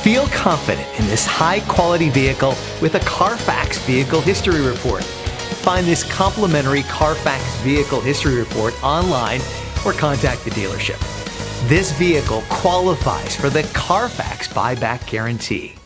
Feel confident in this high-quality vehicle with a Carfax Vehicle History Report. Find this complimentary Carfax Vehicle History Report online or contact the dealership. This vehicle qualifies for the Carfax Buyback Guarantee.